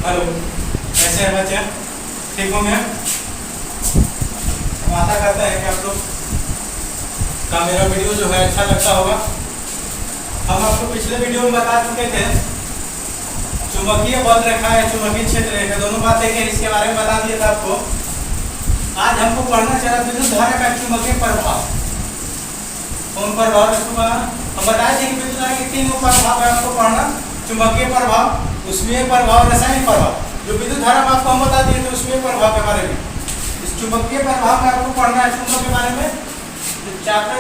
Hello, कैसे हैं बच्चे? ठीक होंगे? हम आशा करते हैं कि आप लोग का मेरा वीडियो जो है अच्छा लगता होगा। हम आपको पिछले वीडियो में बता चुके थे चुंबकीय बल रेखा या चुंबकीय क्षेत्र रेखा दोनों बातें हैं, इसके बारे में बता दिया था आपको। आज हमको पढ़ना चला विद्युत धारा का चुंबकीय प्रभाव। कौन प्रभाव इसको हम बताए थे कि विद्युत धारा के 3 प्रभाव है आपको पढ़ना। चुंबकीय प्रभाव, उष्मीय प्रभाव, रासायनिक प्रभाव। जो विद्युत धारा में आपको हम बता दिए थे उष्मीय प्रभाव के बारे में। इस चुंबकीय प्रभाव का आपको पढ़ना है चुंबक के बारे में। जो चैप्टर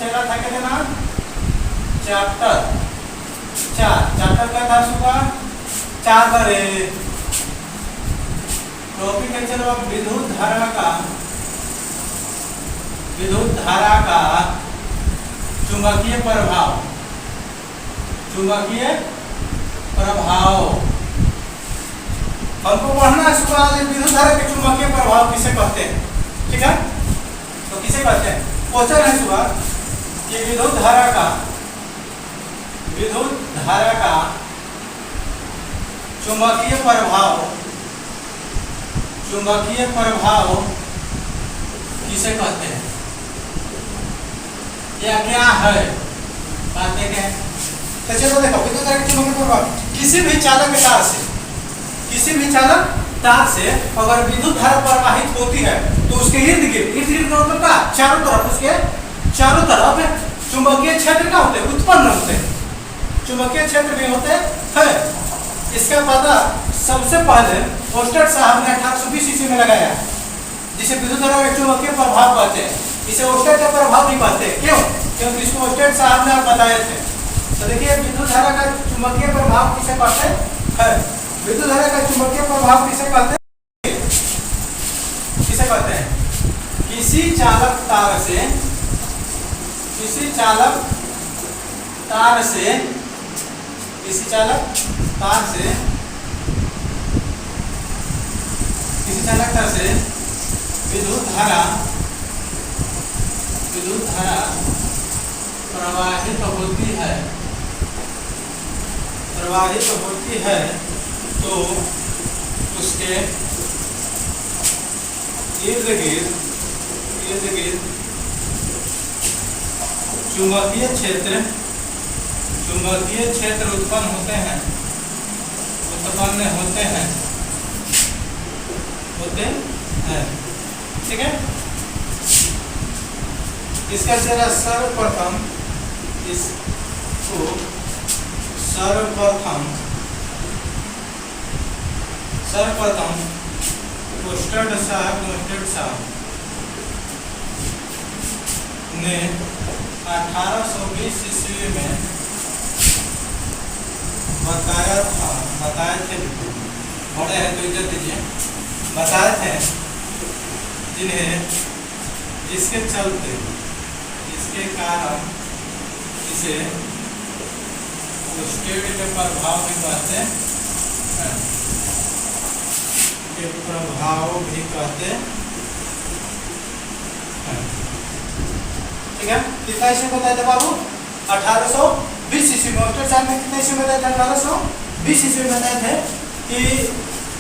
चला था क्या नाम? चैप्टर 4। चैप्टर क्या था सुबह 4 पर टॉपिक है चलो विद्युत धारा का चुंबकीय प्रभाव। चुंबकीय प्रभाव हमको पढ़ना है सुबह। विद्युत धारा के चुंबकीय प्रभाव किसे कहते हैं? ठीक है, तो किसे कहते हैं? क्वेश्चन है सुबह कि विद्युत धारा का चुंबकीय प्रभाव किसे कहते हैं या क्या है? बातें क्या है? तो चलो देखो, विद्युत धारा के चुंबकीय प्रभाव किसी भी चालक तार से अगर विद्युत धारा प्रवाहित होती है तो उसके इर्द गिर्द मतलब का चारों तरफ चुंबकीय क्षेत्र क्या होते हैं? उत्पन्न होते हैं। चुंबकीय क्षेत्र भी होते हैं। इसका पता सबसे पहले ओस्टेड साहब ने 1820 ईस्वी में लगाया, जिसे विद्युत धारा के चुंबकीय प्रभाव कहते हैं। इसे ओस्टेड का प्रभाव भी कहते हैं। क्यों? क्योंकि इसको ओस्टेड साहब ने बताए थे। तो देखिए विद्युत धारा का चुंबकीय प्रभाव किसे कहते हैं? विद्युत धारा का चुंबकीय प्रभाव किसे कहते हैं? किसी चालक तार से किसी चालक तार से विद्युत धारा प्रवाहित होती है तो उसके इर्द गिर्द चुंबकीय क्षेत्र उत्पन्न होते हैं। ठीक है, इसका जरा सर्वप्रथम ओस्टेड साहब ने 1820 ईस्वी में बताए थे। बड़े हैं तो इज्जत दीजिए। बताए थे जिसके कारण इसे ओस्टेड के प्रभाव भी कहते हैं। ठीक है, कितना ईस्वी बताए थे बाबू? 1820 ईस्वी में। ओस्टेड साहब ने कितने ईस्वी बताए थे? 1820 ईस्वी में बताए थे कि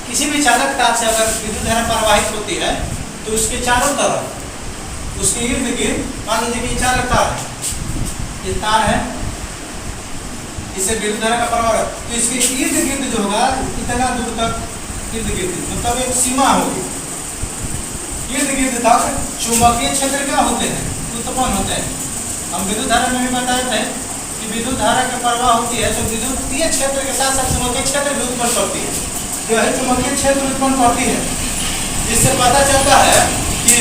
किसी भी चालक तार से अगर विद्युत धारा प्रवाहित होती है तो उसके चारों तरफ उसके इर्द गिर्द, मान लीजिए कि चालक तार है, ये तार है, इससे विद्युत धारा का प्रवाह है तो इसके इर्द गिर्द जो होगा इतना दूर तक मतलब एक सीमा होगी। इर्द गिर्द तक चुंबकीय क्षेत्र क्या होते हैं? उत्पन्न होते हैं। हम विद्युत धारा में भी बताए थे कि विद्युत धारा का प्रवाह होती है तो विद्युतीय क्षेत्र के साथ साथ चुंबकीय क्षेत्र भी उत्पन्न करती है। जो है चुंबकीय क्षेत्र उत्पन्न करती है, जिससे पता चलता है कि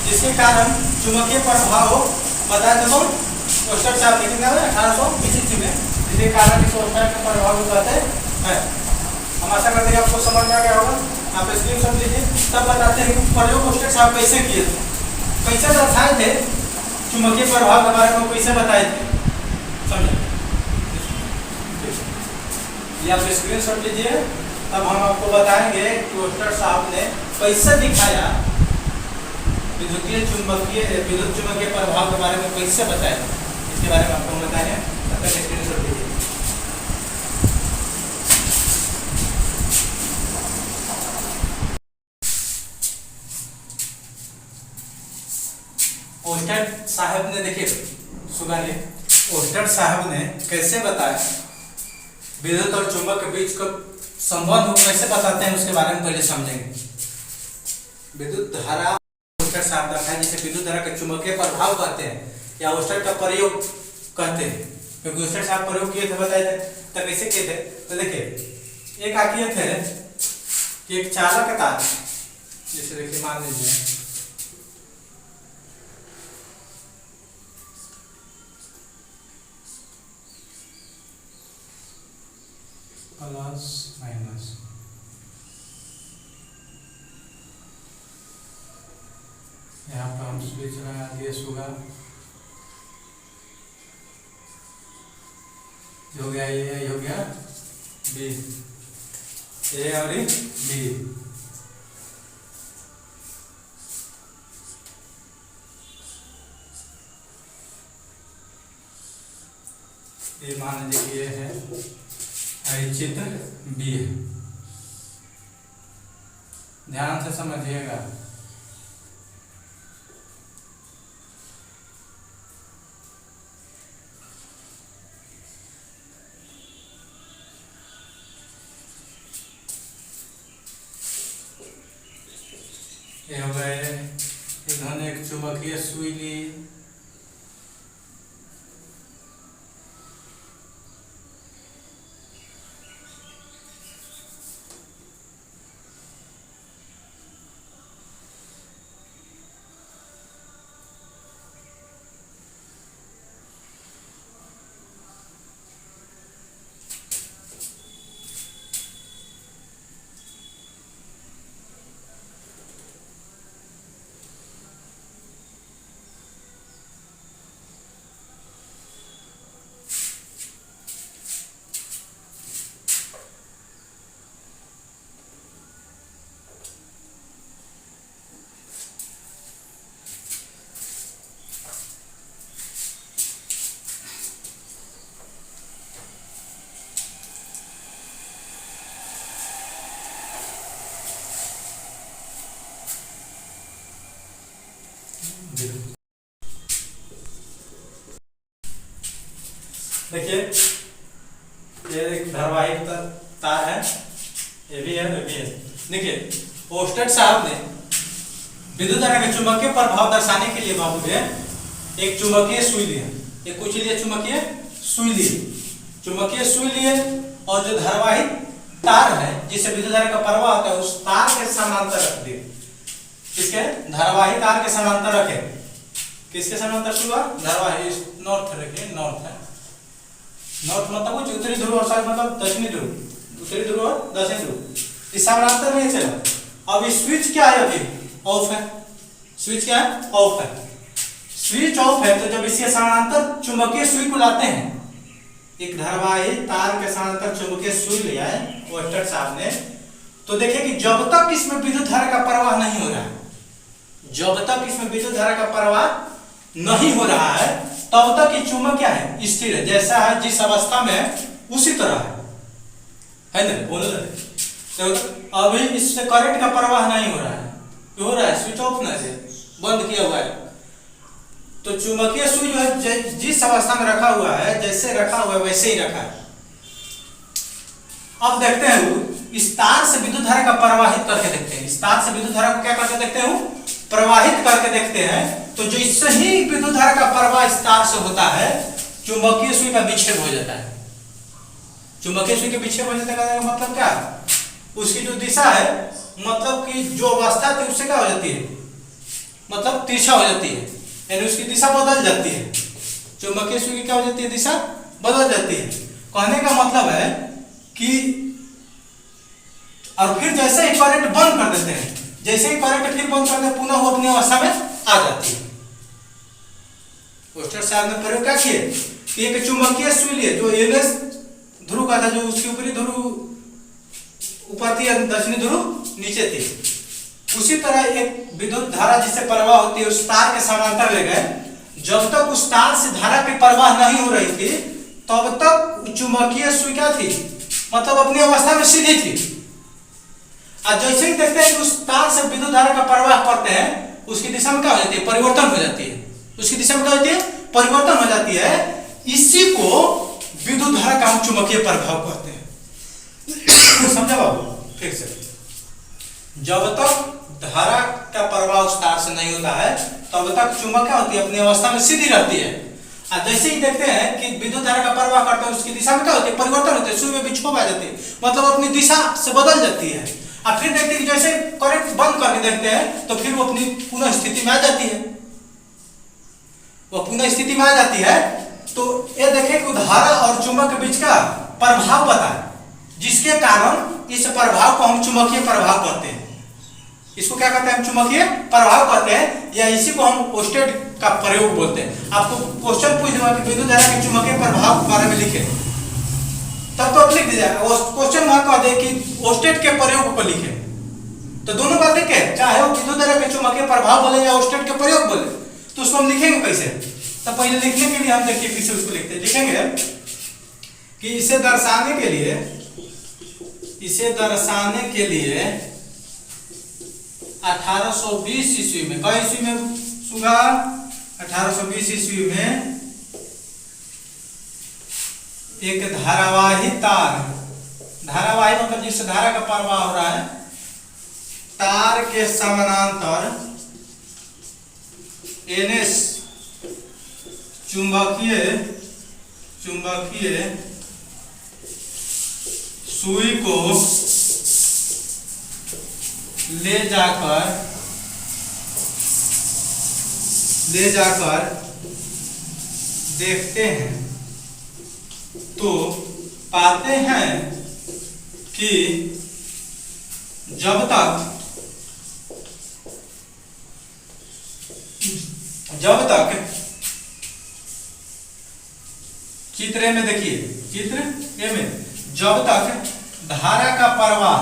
जिसके कारण चुंबकीय प्रभाव बताए थे कौन? ओस्टेड साहब ने कितना 1820 ईस्वी में, जिसके कारण इस ओस्टेड का प्रभाव कहते हैं। हम आशा करते हैं आपको समझ में आ गया होगा। आप स्क्रीनशॉट लीजिए, तब बताते हैं कि प्रयोग ओस्टेड साहब कैसे किए थे, कैसे दर्शाए थे चुंबकीय प्रभाव के बारे में, कैसे बताए थे। समझे? ये आप स्क्रीनशॉट लीजिए, तब हम आपको बताएंगे कि ओस्टेड साहब ने कैसे दिखाया विद्युत चुंबकीय प्रभाव के बारे में कैसे बताया, इसके बारे में आपको बताएंगे। तब तक स्क्रीनशॉट लीजिए। ओस्टेड साहब ने देखिए सुनिए, ओस्टेड साहब ने कैसे बताया विद्युत और चुंबक के बीच का संबंध वो कैसे बताते हैं उसके बारे में पहले समझेंगे। विद्युत धारा ओस्टेड साहब बताया जिसे विद्युत धारा के चुंबकीय प्रभाव कहते हैं या ओस्टेड का प्रयोग कहते हैं, क्योंकि ओस्टेड साहब प्रयोग किए थे बताए थे। तो कैसे किए थे तो देखिए एक आकिए थे कि एक चालक तार, जैसे देखिए मान लीजिए प्लस माइनस, यहाँ पर हम स्विच लगा दिए सुगा, हो गया ये हो गया बी, ए और बी। ये मान लीजिए कि ये है चित्र बी है, ध्यान से समझिएगा। ये हो गए, इन्होंने एक चुंबकीय सुई ली, देखिए ये एक धारावाहिक तार है, ये भी है ये भी है। देखिए ओस्टेड साहब ने विद्युत धारा के चुंबकीय प्रभाव दर्शाने के लिए बाबू ने एक चुंबकीय सुई लिया, एक कुछ लिए चुंबकीय सुई लिए, चुंबकीय सुई लिए और जो धारावाहिक तार है जिससे विद्युत धारा का प्रवाह होता है उस तार के समांतर रख दिए। किसके? धारावाहिक तार के समांतर रखे। किसके समांतर सुबह? धारावाहिक नॉर्थ रखिए, नॉर्थ है, नॉर्थ मतलब उत्तरी ध्रुव और साउथ मतलब दक्षिणी ध्रुव, उत्तरी ध्रुव और दक्षिणी ध्रुव, इस समानांतर में चला। अब स्विच क्या है? अभी ऑफ है, स्विच क्या है? ऑफ है। स्विच ऑफ है तो जब इसके समानांतर चुंबकीय सुई को लाते हैं, एक धारावाहिक तार के समानांतर चुंबकीय सुई लिया है ओस्टेड साहब ने, तो देखिए कि जब तक इसमें विद्युत धारा का प्रवाह नहीं हो रहा है, जब तक इसमें विद्युत धारा का प्रवाह नहीं हो रहा है तब तक ये चुंबक क्या है? स्थिर है, जैसा है जिस अवस्था में उसी तरह है ना? बोलो तो अभी इससे करंट का प्रवाह नहीं हो रहा है, क्यों हो रहा है? स्विच ऑफ ना से बंद किया हुआ है, तो चुंबकीय सुई जो है जिस अवस्था में रखा हुआ है, जैसे रखा हुआ है वैसे ही रखा है। अब देखते हैं इस तार से विद्युत धारा का प्रवाहित करके देखते हैं, इस तार से विद्युत धारा को क्या करके देखते हैं? प्रवाहित करके देखते हैं। तो जो इससे ही विद्युत धारा का प्रवाह इस तार से होता है, चुंबकीय सुई का विक्षेप हो जाता है। चुंबकीय सुई के विक्षेप हो जाता है मतलब क्या? उसकी जो दिशा है, मतलब कि जो अवस्था थी उससे क्या हो जाती है? मतलब तिरछा हो जाती है, यानी उसकी दिशा बदल जाती है। चुंबकीय सुई की क्या हो जाती है? दिशा बदल जाती है। कहने का मतलब है कि और फिर जैसे ही करंट बंद कर देते हैं, जैसे ही करंट फिर बंद करते हैं, पुनः वो अपनी अवस्था में आ जाती है। ओस्टेड साहब ने प्रयोग क्या किए कि एक चुंबकीय सुई लिए जो एनएस ध्रुव का था, जो उसकी ऊपरी ध्रुव ऊपर थी, दक्षिणी ध्रुव नीचे थी, उसी तरह एक विद्युत धारा जिससे प्रवाह होती है उस तार के समांतर ले गए। जब तक उस तार से धारा की प्रवाह नहीं हो रही थी तब तक चुंबकीय सुई क्या थी? मतलब अपनी अवस्था में सीधी थी। और जैसे ही देखते हैं कि उस तार से विद्युत धारा का प्रवाह करते हैं, उसकी दिशा में क्या हो जाती है? परिवर्तन हो जाती है। उसकी दिशा में क्या होती है, परिवर्तन हो जाती है। इसी को विद्युत धारा का हम चुंबकीय प्रभाव कहते हैं। समझा बाबू? फिर से, जब तक धारा का प्रवाह उस तार से नहीं होता है तब तक चुंबक क्या होती है, अपनी अवस्था में सीधी रहती है। और जैसे ही देखते हैं कि विद्युत धारा का प्रवाह करते हैं, उसकी दिशा में क्या होती है, परिवर्तन होते हैं, सुई में विक्षोभ आ जाती है, मतलब अपनी दिशा से बदल जाती है। और फिर देखते हैं कि जैसे करंट बंद करने देखते हैं तो फिर वो अपनी पुनः स्थिति में आ जाती है, वो पुनः स्थिति में आ जाती है। तो ये देखें कि धारा और चुंबक के बीच का प्रभाव पता है, जिसके कारण इस प्रभाव को हम चुंबकीय प्रभाव कहते हैं। इसको क्या कहते हैं, हम चुंबकीय प्रभाव कहते हैं, या इसी को हम ओस्टेट का प्रयोग बोलते हैं। आपको क्वेश्चन पूछ दूंगा कि विद्युत धारा के चुंबकीय प्रभाव के बारे में लिखे, तब तो लिख दीजिए। क्वेश्चन वहां कह दे कि ओस्टेट के प्रयोग को लिखे, तो दोनों बातें क्या है, चाहे वो विद्युत धारा के चुंबकीय प्रभाव बोले या ओस्टेट के प्रयोग बोले, तो उसको हम लिखेंगे कैसे। तो पहले लिखने के लिए हम देखिए किसी उसको लिखेंगे कि इसे दर्शाने के लिए 1820 ईस्वी में, कई ईस्वी में सुगा, 1820 ईस्वी में एक धारावाही तार, धारावाही मतलब जिससे धारा का प्रवाह हो रहा है, तार के समानांतर NS चुंबकीय सुई को ले जाकर देखते हैं तो पाते हैं कि जब तक चित्र में देखिए, चित्र ए में जब तक धारा का प्रवाह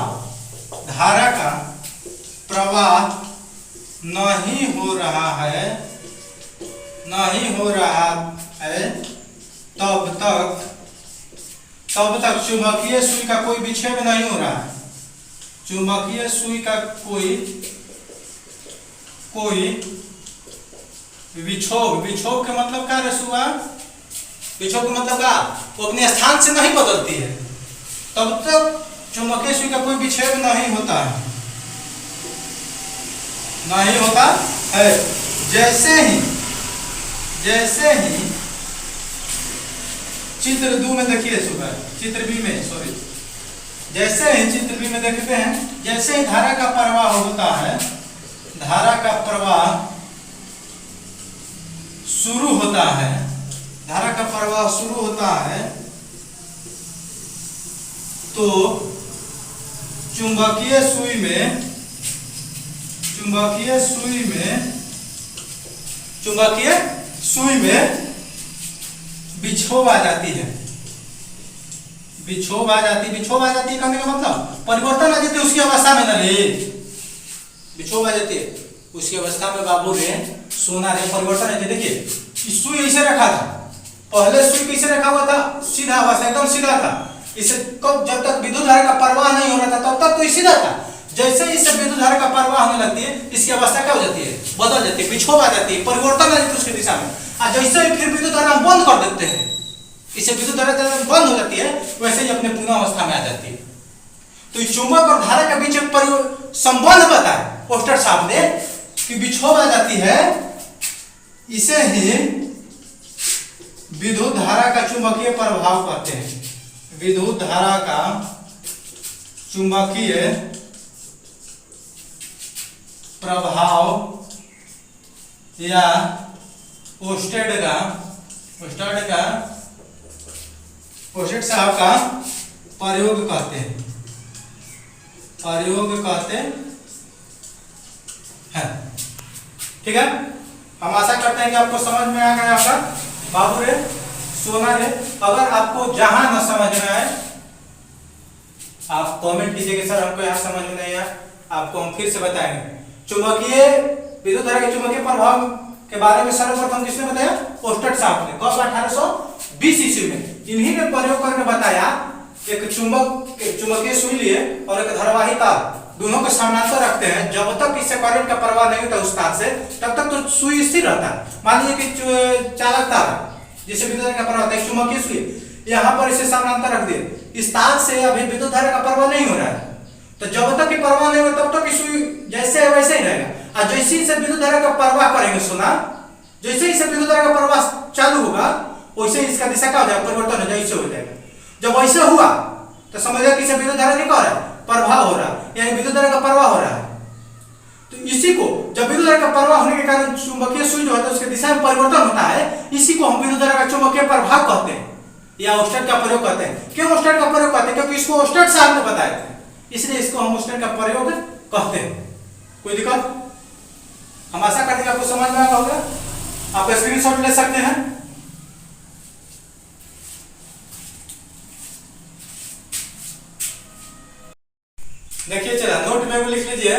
नहीं हो रहा है तब तक चुंबकीय सुई का कोई विक्षेप नहीं हो रहा है। चुंबकीय सुई का कोई विक्षोभ के मतलब क्या रसूआ, विक्षोभ का मतलब क्या, वो अपने स्थान से नहीं बदलती है, तब तक चुंबकीय सुई का कोई विक्षेप नहीं होता है। जैसे ही चित्र 2 में देखिए सुबह, चित्र बी में, सॉरी, जैसे ही चित्र बी में देखते हैं, जैसे ही धारा का प्रवाह होता है, धारा का प्रवाह शुरू होता है, तो चुंबकीय सुई में विक्षोभ आ जाती है। विक्षोभ आ जाती कहने का मतलब परिवर्तन आ जाती है उसकी अवस्था में, ना रे, विक्षोभ आ जाती है उसकी अवस्था में। बाबू रे, सोना रे, परिवर्तन आ जाती है। देखिए सुई ऐसे रखा था, पहले सुई कैसे रखा हुआ था, सीधा अवस्था, एकदम सीधा था। इसे कब, जब तक विद्युत धारा का प्रवाह नहीं हो रहा था तब तक तो सीधा था। जैसे ही इससे विद्युत धारा का प्रवाह होने लगती है, इसकी अवस्था क्या हो जाती है, बदल जाती है, विक्षोभ आ जाती है, परिवर्तन आ जाती है उसकी दिशा में। और जैसे ही फिर विद्युत धारा बंद कर देते हैं, इससे विद्युत धारा बंद हो जाती है, वैसे ही अपने पुनः अवस्था में आ जाती है। तो इस चुंबक और धारा के बीच एक संबंध बताया पोस्टर साहब ने कि विक्षोभ आ जाती है, इसे ही विद्युत धारा का चुंबकीय प्रभाव कहते हैं। विद्युत धारा का चुंबकीय प्रभाव या ओस्टेट साहब का प्रयोग कहते हैं, ठीक है। हम आशा करते हैं कि आपको समझ में आ गया होगा। बाबू रे, सोना रे, अगर आपको जहां न समझ में आए आप कमेंट कीजिए कि सर हमको यहाँ समझ में नहीं आया, आपको हम फिर से बताएंगे। चुंबकीय विद्युत धारा के चुंबकीय प्रभाव के बारे में सर्वप्रथम किसने बताया, ओस्टेट साहब ने, कब, 1820 ईस्वी में। इन्हीं ने प्रयोग करके बताया, एक चुंबकीय सुई लिए और एक धारावाही तार, दोनों को समानांतर रखते हैं, जब तक इससे करंट का प्रवाह नहीं होता उस तार से, तब तक तो सुई स्थिर रहता है। मान लीजिए कि चालक तार जिससे विद्युत धारा का प्रवाह होता है, चुंबकीय सुई, यहाँ पर इसे समानांतर रख दिए, इस तार से अभी विद्युत धारा का प्रवाह नहीं हो रहा है, तो जब तक प्रवाह नहीं हो तब तक सुई जैसे है वैसे ही रहेगा। और जैसे ही से विद्युत धारा का प्रवाह करेंगे, सुना, जैसे ही से विद्युत धारा का प्रवाह चालू होगा वैसे ही इसका दिशा क्या हो जाएगा, परिवर्तन हो जाएगा, ऐसे हो जाएगा। जब वैसे हुआ तो समझिए कि विद्युत धारा नहीं कर रहा है, प्रवाह हो रहा है, यानी विद्युत धारा का प्रवाह हो रहा है। तो इसी को जब विद्युत धारा का प्रवाह होने के कारण चुंबकीय सुई जो होता है उसके दिशा में परिवर्तन होता है, इसी को हम विद्युत धारा का चुंबकीय प्रभाव कहते हैं या ओस्टेट का प्रयोग करते हैं। क्यों ओस्टेट का प्रयोग करते हैं? क्योंकि इसको ओस्टेट साहब ने बताया था, इसलिए इसको हम ओस्टेट का प्रयोग कहते हैं। कोई दिक्कत? हम आशा करते हैं आपको समझ में आया होगा। आप स्क्रीनशॉट ले सकते हैं। देखिए चला नोट में लिख लीजिए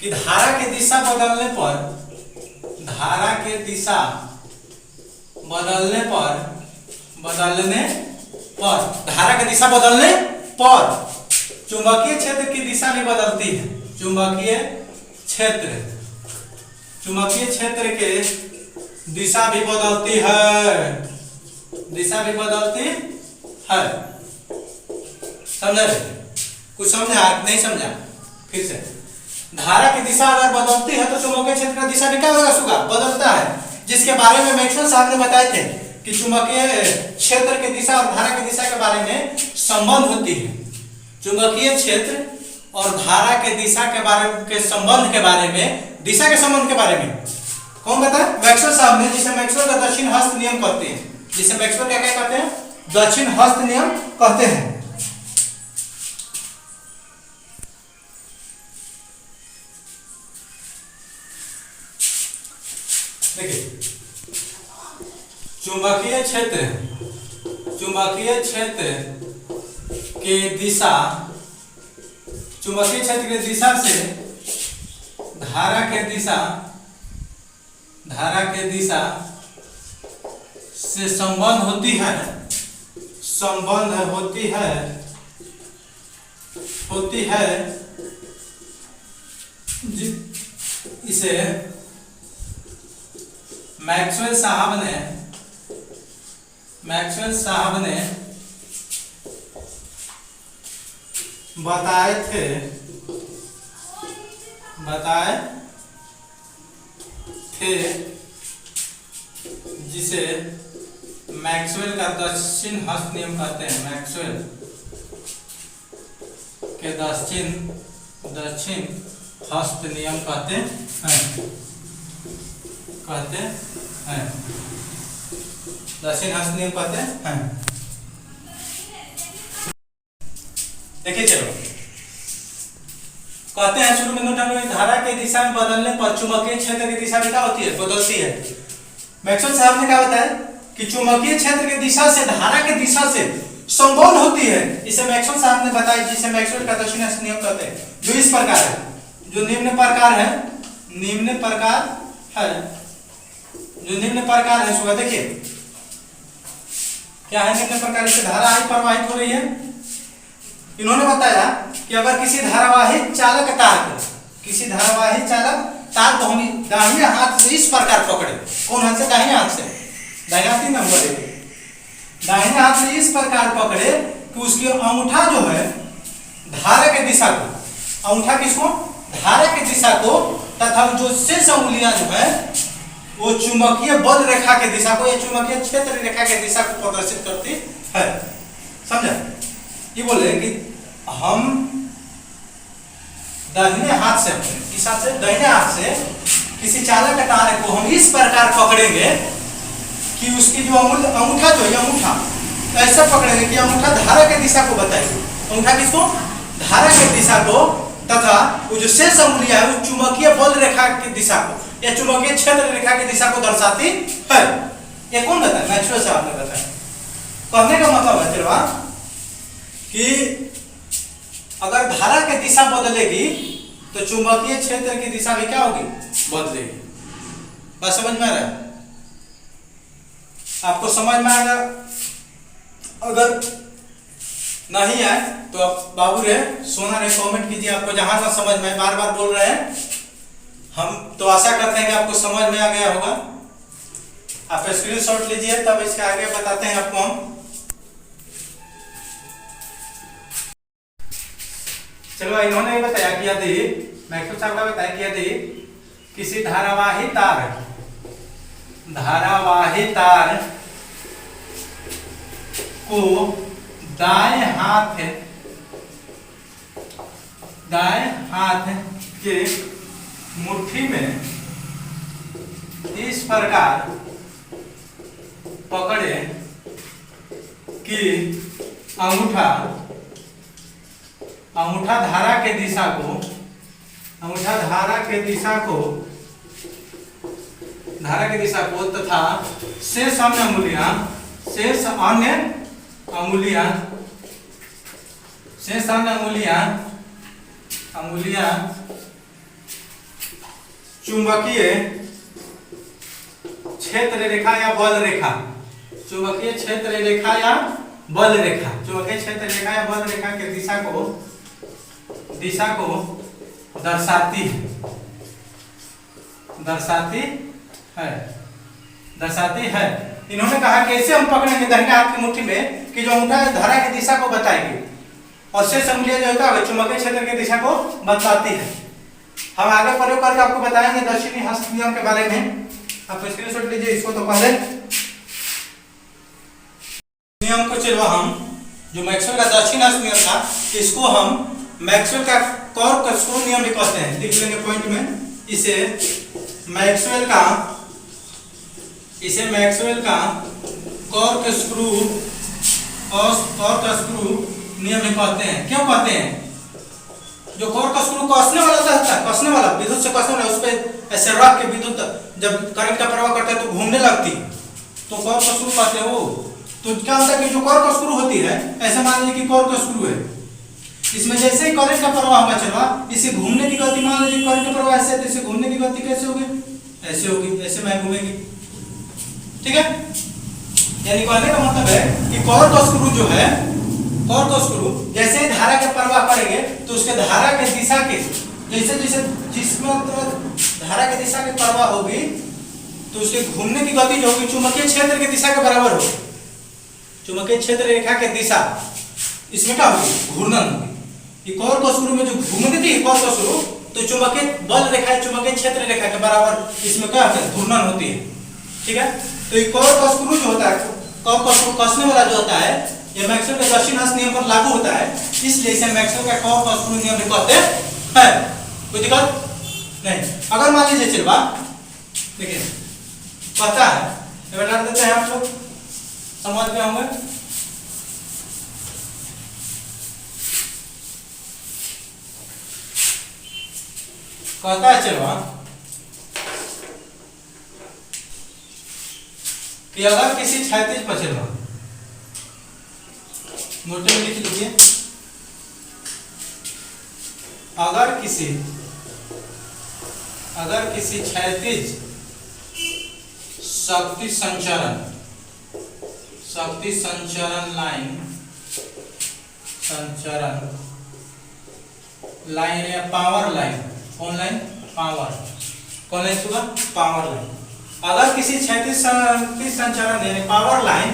कि धारा की दिशा बदलने पर, धारा के दिशा बदलने पर धारा की दिशा बदलने पर चुंबकीय क्षेत्र की दिशा भी बदलती है। चुंबकीय क्षेत्र के दिशा भी बदलती है, दिशा भी बदलती है। समझा? कुछ समझा नहीं समझा? फिर से, धारा की दिशा अगर बदलती है तो चुंबकीय क्षेत्र का दिशा भी क्या होगा, सुगा बदलता है, जिसके बारे में मैक्सवेल साहब ने बताए थे कि चुंबकीय क्षेत्र की दिशा और धारा की दिशा के बारे में संबंध होती है। चुंबकीय क्षेत्र और धारा के दिशा के बारे के संबंध के बारे में, दिशा के संबंध के बारे में कौन बताया? मैक्सवेल साहब ने, जिसे मैक्सवेल का दक्षिण हस्त नियम कहते हैं, जिसे मैक्सवेल क्या कहते हैं? दक्षिण हस्त नियम कहते हैं। देखिए चुंबकीय क्षेत्र के दिशा, चुंबकीय क्षेत्र के दिशा से धारा के दिशा से संबंध होती है, इसे मैक्सवेल साहब ने बताए थे, जिसे मैक्सवेल का दक्षिण हस्त नियम कहते हैं। मैक्सवेल के दक्षिण हस्त नियम कहते हैं। दक्षिण हस्त नियम कहते हैं। देखिए चलो कहते हैं शुरू में नोट में, धारा की दिशा में बदलने पर चुंबकीय क्षेत्र की दिशा भी क्या होती है, बदलती है। मैक्सवेल साहब ने क्या बताया कि चुंबकीय क्षेत्र की दिशा से धारा की दिशा से संबंध होती है, इसे मैक्सवेल साहब ने बताया, जिसे मैक्सवेल का दक्षिण हस्त नियम कहते हैं, जो इस प्रकार है, जो निम्न प्रकार है। सुबह देखिए क्या है निम्न प्रकार से धारा आई प्रवाहित हो रही है। इन्होंने बताया कि अगर किसी धारावाहिक चालक तार को हम दाहिने हाथ से इस प्रकार पकड़े, कौन हाथ से? दाहिने हाथ से, दाहिने हाथ से इस प्रकार पकड़े कि उसकी अंगूठा जो है धारा के दिशा को, अंगूठा किसको? धारा की दिशा को, तथा जो शेष अंगुलियां जो है वो चुंबकीय बल रेखा के दिशा को या चुंबकीय क्षेत्र रेखा के दिशा को प्रदर्शित करती है। समझा? ये बोले कि हम दाहिने हाथ से, इस हाथ से, दाहिने हाथ से किसी चालक तार को हम इस प्रकार पकड़ेंगे कि उसकी जो अंगूठा जो है, अंगूठा ऐसा पकड़ेंगे कि अंगूठा धारा के दिशा को बताएगी। अंगूठा किसको? धारा के दिशा को, तथा वो जो शेष अंगुलियां है वो चुंबकीय बल रेखा की दिशा को या चुंबकीय क्षेत्र रेखा की दिशा को दर्शाती है। ये कौन बताया? मैक्सवेल साहब ने बताया। कहने का मतलब है चलो कि अगर धारा की दिशा बदलेगी तो चुंबकीय क्षेत्र की दिशा भी क्या होगी? बदलेगी। बात समझ में आ रहा है? आपको समझ में आएगा। अगर नहीं आए तो आप बाबू रे सोना रे कमेंट कीजिए, आपको जहां ना समझ में, बार बार बोल रहे हैं हम, तो आशा करते हैं कि आपको समझ में आ गया होगा। आप स्क्रीनशॉट लीजिए, तब इसके आगे बताते हैं आपको हम। चलो इन्होंने बताया कि यदि मैक्सवेल साहब का बताया कि यदि किसी धारावाही तार को दाएं हाथ के मुट्ठी में इस प्रकार पकड़े कि अंगूठा धारा के दिशा को तथा शेष अन्य अंगुलियां चुंबकीय क्षेत्र रेखा या बल रेखा, चुंबकीय क्षेत्र रेखा या बल रेखा के दिशा को दर्शाती है। इन्होंने कहा कि ऐसे हम पकड़ेंगे दाहिने हाथ की मुट्ठी में कि जो अंगूठा धारा की दिशा को बताएगी और शेष अंगुलियां जो होता है चुंबकीय क्षेत्र की दिशा को बताती है। हम आगे प्रयोग करके आपको बताएंगे दक्षिणी हस्त नियम के बारे में। आप स्क्रीनशॉट लीजिए इसको। तो पहले नियम को चलो हम, जो मैक्सवेल का दक्षिण हस्त नियम था, इसको हम मैक्सवेल का कॉर्कस्क्रू नियम भी कहते हैं। लिख लेंगे पॉइंट में, इसे मैक्सवेल का कॉर्कस्क्रू नियम भी कहते हैं। क्यों कहते हैं? जो कॉर्कस्क्रू कसने वाला विद्युत से कसने वाला, उस पे ऐसे रख के विद्युत जब करंट का प्रवाह करता है तो घूमने लगती, तो कॉर्कस्क्रू कहते हैं वो। तो क्या होता है कि जो कॉर्कस्क्रू होती है, ऐसे मान लीजिए कि कॉर्कस्क्रू है, इसमें जैसे ही करंट का प्रवाह होगा चलवा, इसे घूमने की गति, मान लीजिए करंट का प्रवाह ऐसे, तो इसे घूमने की गति कैसे होगी? ऐसे होगी, ऐसे में घूमेगी। ठीक है, यानी कहने का मतलब है कि कॉर्कस्क्रू जो है, कॉर्कस्क्रू जैसे ही धारा के प्रवाह करेंगे तो उसके धारा के दिशा के जैसे जिसमें धारा की दिशा के प्रवाह होगी तो उसके घूमने की गति जो होगी चुंबकीय क्षेत्र की दिशा के बराबर होगी। चुंबकीय क्षेत्र रेखा के दिशा इसमें क्या होगी? घूर्णन होगी। ये कॉर्कस्क्रू में जो घूमती थी कॉर्कस्क्रू, तो चुंबकीय बल रेखा, चुंबकीय क्षेत्र रेखा के बराबर इसमें क्या होता है? घूर्णन होती है। ठीक है, तो ये कॉर्कस्क्रू जो होता है, कॉर्कस्क्रू कसने वाला जो होता है, ये मैक्सवेल के दक्षिण हस्त नियम पर लागू होता है, इसलिए इसे मैक्सवेल का कॉर्कस्क्रू नियम भी कहते हैं। कोई दिक्कत नहीं। अगर मान लीजिए चलवा, देखिए पता है, बता देते हैं, आप लोग समझ में होंगे। कहता है चलवा कि अगर किसी क्षैतिज पर चलवा, नोटे में लिख लीजिए, अगर किसी क्षैतिज शक्ति संचरण लाइन या पावर लाइन, कौन लाइन? कौन लाइन होगा? Power line. अगर किसी क्षैतिज शक्ति संचरण यानी पावर लाइन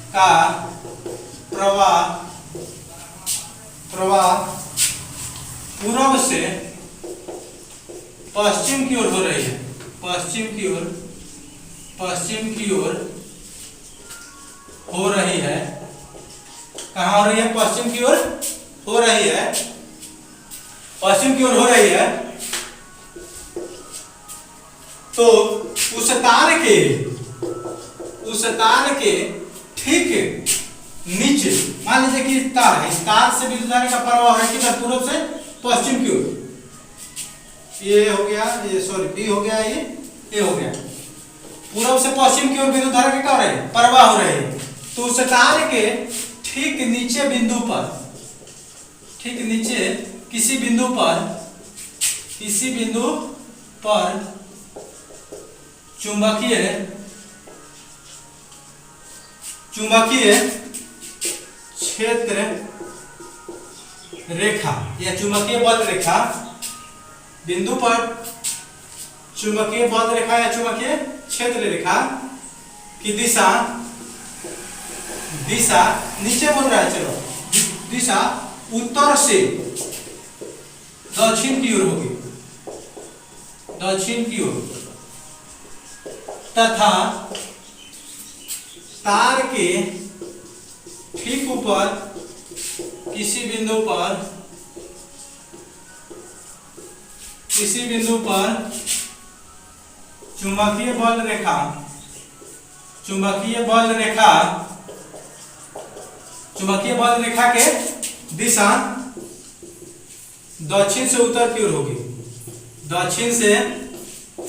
का प्रवाह पूर्व से पश्चिम की ओर हो रही है, पश्चिम की ओर हो रही है। कहाँ हो रही है? पश्चिम की ओर हो रही है, पश्चिम की ओर हो रही है। तो उस तार के ठीक नीचे, मान लीजिए कि तार है, इस तार से विद्युत धारा का प्रवाह है किधर? पूर्व से पश्चिम की ओर। ये हो गया, ये सॉरी बी हो गया, ये हो गया। पूर्व से पश्चिम की ओर विद्युत धारा के क्या हो रही है? प्रवाह हो रही है। तो उस तार के ठीक नीचे बिंदु पर, ठीक नीचे किसी बिंदु पर क्षेत्र रेखा या चुंबकीय बल रेखा बिंदु पर चुंबकीय बल रेखा या चुंबकीय क्षेत्र रेखा की दिशा नीचे बोल रहा है, चलो दिशा उत्तर से दक्षिण की ओर होगी, दक्षिण की ओर, तथा तार के ठीक ऊपर किसी बिंदु पर चुंबकीय बल रेखा के दिशा दक्षिण से उत्तर की ओर होगी, दक्षिण से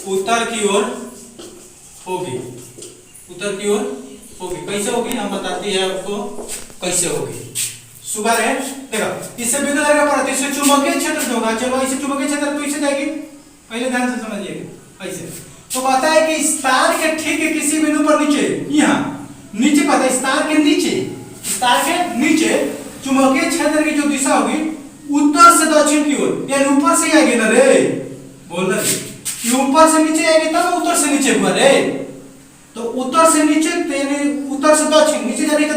उत्तर की ओर होगी, उत्तर की ओर होगी। कैसे होगी हम बताती है आपको कैसे होगी। सुबह है देखो, इससे बिंदु रेखा पर इससे चुंबकीय क्षेत्र जो होगा, चलो इसे चुंबकीय क्षेत्र तो इसे जाएगी, पहले ध्यान से समझिएगा। ऐसे तो कहता है कि इस तार के ठीक किसी बिंदु पर नीचे, यहाँ नीचे कहता है इस तार के नीचे चुंबकीय क्षेत्र की जो दिशा होगी उत्तर से दक्षिण की ओर, यानी ऊपर से आएगी ना रे, बोल रहे ये ऊपर से नीचे आएगी तब उत्तर से नीचे हुआ रे। तो उत्तर से नीचे यानी उत्तर से दक्षिण, नीचे जाने का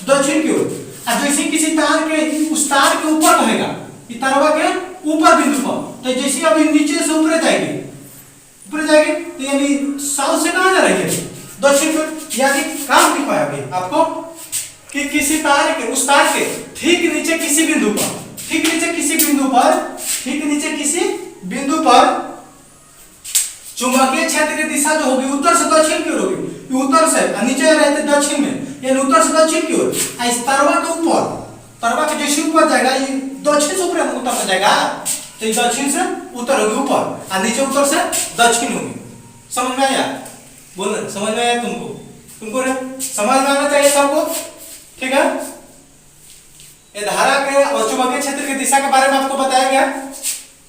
दक्षिण की ओर। और जैसे किसी तार के उस तार के ऊपर रहेगा, ये तारवा के ऊपर बिंदु पर, तो जैसे अभी नीचे से ऊपर जाएगी तो यानी साउथ से कहां जा रही है, दक्षिण की। यानी काम नहीं पाया अभी आपको कि किसी तार के उस तार के ठीक नीचे किसी बिंदु पर चुंबकीय क्षेत्र की दिशा जो होगी उत्तर से दक्षिण की ओर होगी, उत्तर से नीचे रहते दक्षिण में, यानी उत्तर से दक्षिण की ओर। इस तारवा के ऊपर, तारवा के जैसे ऊपर जाएगा ये दक्षिण से ऊपर उत्तर में जाएगा, तो ये दक्षिण से उत्तर होगी ऊपर, और नीचे उत्तर से दक्षिण होगी। समझ में आया? बोल रहे समझ में आया तुमको रे समझ में आना चाहिए सबको, ठीक है। ये धारा के और चुंबकीय क्षेत्र की दिशा के बारे में आपको बताया गया,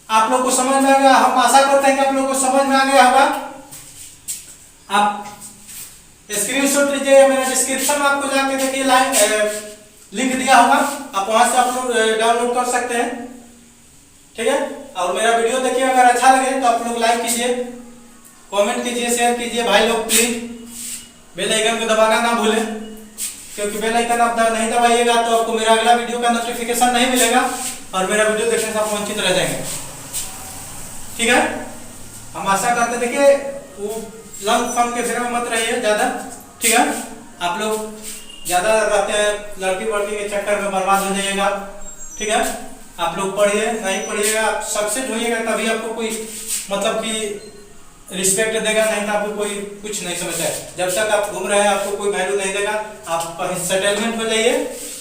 आप लोग को समझ में आ गया। हम आशा करते हैं कि आप लोग को समझ में आ गया होगा। आप स्क्रीनशॉट लीजिए, मेरे डिस्क्रिप्शन में आपको जाके देखिए लिंक दिया होगा, आप वहां से आप लोग डाउनलोड कर सकते हैं, ठीक है। और मेरा वीडियो देखिए, अगर अच्छा लगे तो आप लोग लाइक कीजिए, कमेंट कीजिए, शेयर कीजिए। भाई लोग प्लीज बेल आइकन को दबाना ना भूलें, क्योंकि बेल आइकन आप नहीं दबाइएगा तो आपको मेरा अगला वीडियो का नोटिफिकेशन नहीं मिलेगा और मेरा वीडियो देखने से आप वंचित रह जाएंगे, ठीक है। हम आशा करते देखिए वो लंग फंग के फिर में मत रहिए ज्यादा, ठीक है। आप लोग ज्यादा रहते हैं लड़की वड़की के चक्कर में बर्बाद हो जाइएगा, ठीक है। आप लोग पढ़िए, नहीं पढ़िएगा आप सक्सेस होइएगा तभी आपको कोई मतलब कि रिस्पेक्ट देगा, नहीं तो आपको कोई कुछ नहीं समझता है। जब तक आप घूम रहे हैं आपको कोई वैल्यू नहीं देगा, आप कहीं सेटलमेंट हो जाइए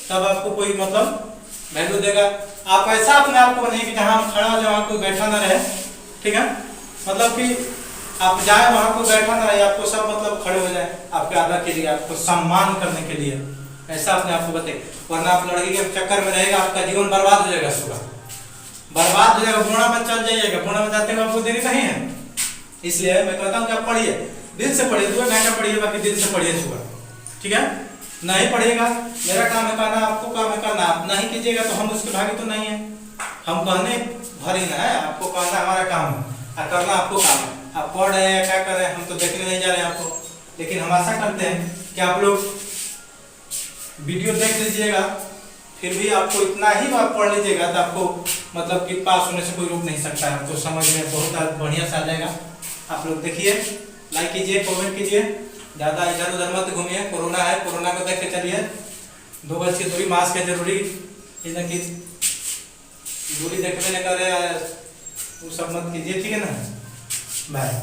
तब आपको कोई मतलब वैल्यू देगा। आप ऐसा अपने आप को बनाइए कि जहाँ हम खड़ा हो जाए वहाँ कोई बैठा ना रहे, ठीक है। मतलब कि आप जाए वहाँ कोई बैठा ना रहे, आपको सब मतलब खड़े हो जाए आपके आदर के लिए, आपको सम्मान करने के लिए, ऐसा अपने आप को बताइए। वरना आप लड़की के चक्कर में रहेगा, आपका जीवन बर्बाद हो जाएगा, सुबह बर्बाद हो जाएगा, बुढ़ा में चल जाइएगा, बुढ़ा में जाते हुए आपको देरी नहीं है। इसलिए मैं कहता हूँ कि आप पढ़िए, दिल से पढ़िए, 2 घंटा पढ़िए, बाकी दिल से पढ़िए सुबह, ठीक है। नहीं पढ़िएगा, मेरा काम है कहना, आपको काम है करना, आप नहीं कीजिएगा तो हम उसके भागी तो नहीं है, हम कहने भर ही ना है, आपको कहना हमारा काम है और करना आपको काम है। आप पढ़ रहे हैं क्या कर रहे हैं हम तो देखने नहीं जा रहे हैं आपको, लेकिन हम आशा करते हैं कि आप लोग वीडियो देख लीजिएगा, फिर भी आपको इतना ही आप पढ़ लीजिएगा तो आपको मतलब कि पास होने से कोई रोक नहीं सकता है, आपको समझ में बहुत बढ़िया से आ जाएगा। आप लोग देखिए, लाइक कीजिए, कमेंट कीजिए, ज़्यादा इधर उधर मत घूमिए, कोरोना है, कोरोना को देख के चलिए, 2 गज की दूरी, मास्क है जरूरी, इधर की दूरी देखने न करे वो सब मत कीजिए, ठीक है ना। बाय।